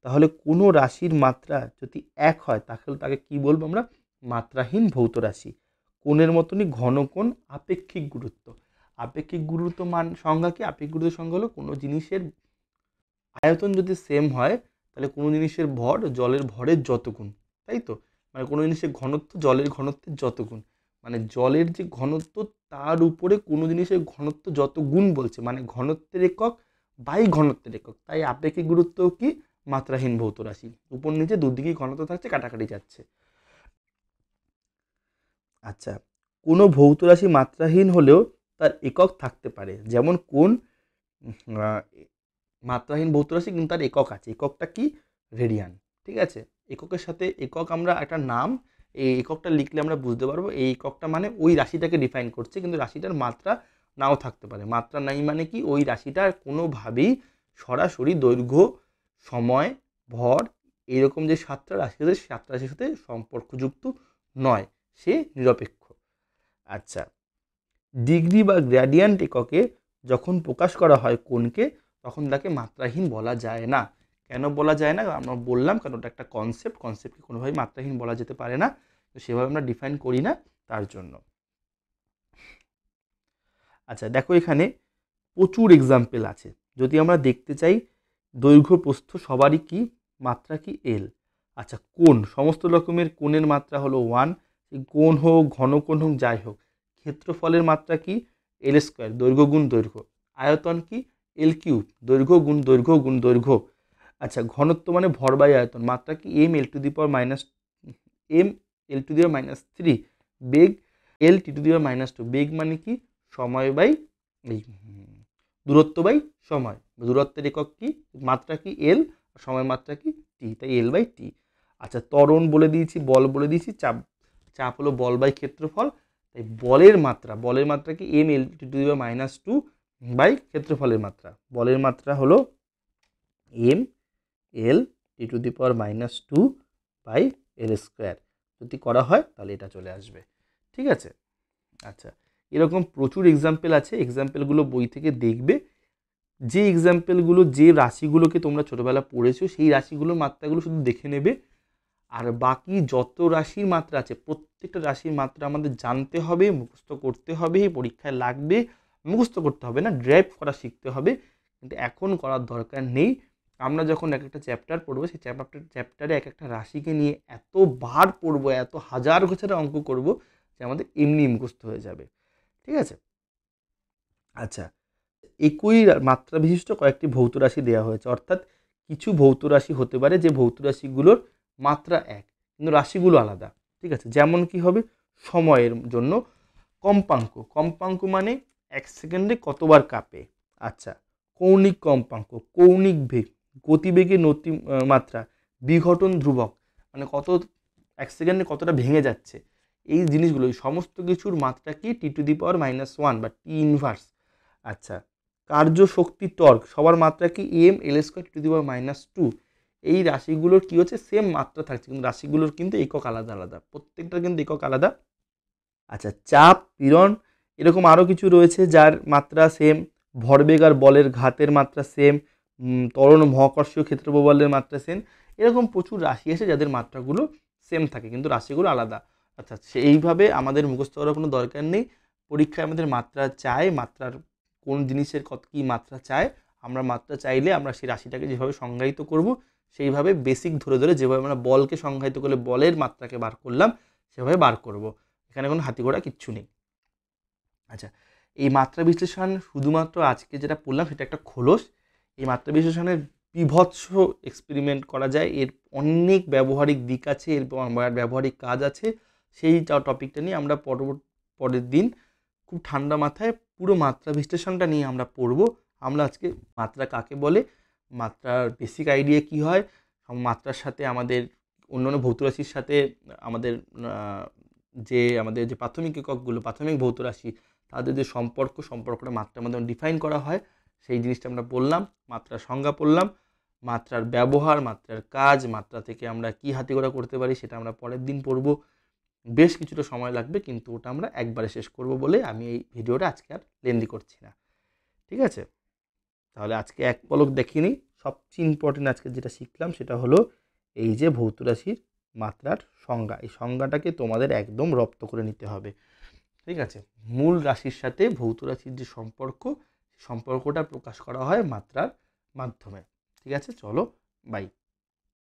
তাহলে কোনো রাশির মাত্রা যদি 1 হয় তাহলে তাকে কি বলবো আমরা, মাত্রাহীন ভৌত রাশি। কোণের মতনই ঘন কোণ আপেক্ষিক গুরুত্ব। আপেক্ষিক গুরুত্ব সংজ্ঞা কি? আপেক্ষিক গুরুত্ব সংজ্ঞা হলো কোনো জিনিসের আয়তন যদি সেম হয় তাহলে কোনো জিনিসের ভর জলের ভরের যত গুণ, তাই তো? মানে কোনো জিনিসের ঘনত্ব জলের ঘনত্বের যত গুণ, মানে জলের যে ঘনত্ব তার উপরে কোনো জিনিসের ঘনত্ব যত গুণ বলছে, মানে ঘনত্বের একক বাই ঘনত্বের একক। তাই আপেক্ষিক গুরুত্ব কি? মাত্রাহীন ভৌত রাশি, উপর নিচে দুদিকেই ঘনত্ব থাকছে, কাটাকাটি যাচ্ছে। আচ্ছা, কোনো ভৌত রাশি মাত্রাহীন হলেও তার একক থাকতে পারে, যেমন কোন মাত্রাহীন ভৌত রাশি কিন্তু তার একক আছে, এককটা কি? রেডিয়ান। ঠিক আছে, এককের সাথে একক আমরা একটা নাম, এই এককটা লিখলে আমরা বুঝতে পারবো এই এককটা মানে ওই রাশিটাকে ডিফাইন করছে, কিন্তু রাশিটার মাত্রা নাও থাকতে পারে। মাত্রা নাই মানে কি? ওই রাশিটার কোনোভাবেই সরাসরি দৈর্ঘ্য, সময়, ভর এইরকম যে 7টা রাশি আছে 7টা রাশির সাথে সম্পর্কযুক্ত নয়, সে নিরপেক্ষ। আচ্ছা, ডিগ্রি বা গ্রেডিয়েন্ট এককে যখন প্রকাশ করা হয় কোণকে, তখন তাকে মাত্রাহীন বলা যায় না। কেন বলা যায় না? আমরা বললাম কারণ ওটা একটা কনসেপ্টকে কোনোভাবেই মাত্রাহীন বলা যেতে পারে না, তো সেভাবে আমরা ডিফাইন করি না তার জন্য। আচ্ছা দেখো, এখানে প্রচুর এক্সাম্পল আছে। যদি আমরা দেখতে চাই দৈর্ঘ্য প্রস্থ সবারই কি মাত্রা কি? এল। আচ্ছা, কোণ, সমস্ত রকমের কোণের মাত্রা হলো 1, কোণ হোক ঘনকোণ হোক যাই হোক। ক্ষেত্রফলের মাত্রা কি? এল স্কোয়ার, দৈর্ঘ্য গুণ দৈর্ঘ্য। আয়তন কি? এল কিউব, দৈর্ঘ্য গুণ দৈর্ঘ্য গুণ দৈর্ঘ্য। আচ্ছা, ঘনত্ব মানে ভর বাই আয়তন, মাত্রা কি? M L to the power -3। বেগ L T to the power -2। বেগ মানে কি? সময় বাই এই দূরত্ব বাই সময়। দূরত্বের একক কি? মাত্রা কি? এল, সময় মাত্রা কি? টি, তাই এল বাই টি। আচ্ছা, ত্বরণ বলে দিয়েছি, বল বলে দিয়েছি, চাপ হলো বল বাই ক্ষেত্রফল। তাই বলের মাত্রা কি? M L T to the power -2 by ক্ষেত্রফলের মাত্রা। বলের মাত্রা হলো M L T to the power -2 by L square. যদি করা হয় তাহলে এটা চলে আসবে। ঠিক আছে। আচ্ছা, এরকম প্রচুর এক্সাম্পল আছে, এক্সাম্পলগুলো বই থেকে দেখবে। যে এক্সাম্পলগুলো, যে রাশিগুলোকে তোমরা ছোটোবেলা পড়েছো সেই রাশিগুলোর মাত্রাগুলো শুধু দেখে নেবে, আর বাকি যত রাশির মাত্রা আছে প্রত্যেকটা রাশির মাত্রা আমাদের জানতে হবে, মুখস্থ করতে হবে, পরীক্ষায় লাগবে। মুখস্থ করতে হবে না, ড্রাইভ করা শিখতে হবে, কিন্তু এখন করার দরকার নেই। আমরা যখন এক একটা চ্যাপ্টার পড়বো সেই চ্যাপ্টারে এক একটা রাশিকে নিয়ে এতবার পড়বো, এত হাজার বছরের অঙ্ক করব যে আমাদের এমনি মুখস্থ হয়ে যাবে। ঠিক আছে। আচ্ছা, একই মাত্রা বিশিষ্ট কয়েকটি ভৌত রাশি দেওয়া হয়েছে, অর্থাৎ কিছু ভৌত রাশি হতে পারে যে ভৌত রাশিগুলোর মাত্রা এক কিন্তু রাশিগুলো আলাদা। ঠিক আছে, যেমন কি হবে? সময়ের জন্য কম্পাঙ্ক মানে 1 সেকেন্ডে কতবার কাঁপে। আচ্ছা, কৌণিক কম্পাঙ্ক, কৌণিক বেগ, গতিবেগের মাত্রা, বিঘটন ধ্রুবক মানে 1 সেকেন্ডে কতটা ভেঙে যাচ্ছে। এই জিনিসগুলো সমস্ত কিছুর মাত্রা কি? টি টু দি পাওয়ার -1 বা টি ইনভার্স। আচ্ছা, কার্য শক্তি টর্ক সবার মাত্রা কি? M L square T to the power -2। এই রাশিগুলোর কি হচ্ছে? সেম মাত্রা থাকছে, কিন্তু রাশিগুলোর কিন্তু একক আলাদা আলাদা, প্রত্যেকটার কিন্তু একক আলাদা। আচ্ছা, চাপ, পীড়ন এরকম আরও কিছু রয়েছে যার মাত্রা সেম। ভরবেগ আর বলের ঘাতের মাত্রা সেম। ত্বরণ মহাকর্ষীয় ক্ষেত্র প্রবলের মাত্রা সেম। এরকম প্রচুর রাশি আছে যাদের মাত্রাগুলো সেম থাকে কিন্তু রাশিগুলো আলাদা। আচ্ছা, সেইভাবে আমাদের মুখস্থ করার কোনো দরকার নেই। পরীক্ষায় আমাদের মাত্রা চায়, মাত্রার কোন জিনিসের কত কী মাত্রা চায়, আমরা মাত্রা চাইলে আমরা সেই রাশিটাকে যেভাবে সংজ্ঞায়িত করব সেইভাবে বেসিক ধরে ধরে যেভাবে আমরা বলকে সংজ্ঞায়িত করলে বলের মাত্রাকে বার করলাম সেভাবে বার করব। এখানে কোনো হাতি ঘোড়া কিচ্ছু নেই। আচ্ছা, এই মাত্রা বিশ্লেষণ শুধুমাত্র আজকে যেটা পড়লাম সেটা একটা খোলস। এই মাত্রা বিশ্লেষণের বিভৎস এক্সপেরিমেন্ট করা যায়, এর অনেক ব্যবহারিক দিক আছে, এর ব্যবহারিক কাজ আছে। সেই টপিকটা নিয়ে আমরা পরের দিন খুব ঠান্ডা মাথায় পুরো মাত্রা বিশ্লেষণটা নিয়ে আমরা পড়ব। আমরা আজকে মাত্রা কাকে বলে, মাত্রার বেসিক আইডিয়া কি হয়, মাত্রার সাথে আমাদের অন্যান্য ভৌত রাশির সাথে আমাদের আমাদের যে প্রাথমিক এককগুলো, প্রাথমিক ভৌত রাশি তাদের যে সম্পর্কটা মাত্রার মাধ্যমে ডিফাইন করা হয় সেই জিনিসটা আমরা বললাম। মাত্রার সংজ্ঞা পড়লাম, মাত্রার ব্যবহার, মাত্রার কাজ, মাত্রা থেকে আমরা কি হাতিগোড়া করতে পারি সেটা আমরা পরের দিন পড়ব। বেশ কিছুটা সময় লাগবে, কিন্তু ওটা আমরা একবারে শেষ করব বলে আমি এই ভিডিওটা আজকে আর লেন্দি করছি না। ঠিক আছে, তাহলে আজকে এক পলক দেখিনি। সবচেয়ে ইম্পর্টেন্ট আজকে যেটা শিখলাম সেটা হলো এই যে ভৌত রাশির মাত্রার সংজ্ঞা, এই সংজ্ঞাটাকে তোমাদের একদম রপ্ত করে নিতে হবে। ঠিক আছে, মূল রাশির সাথে ভৌত রাশির যে সম্পর্কটা প্রকাশ করা হয় মাত্রার মাধ্যমে। ঠিক আছে, চলো বাই।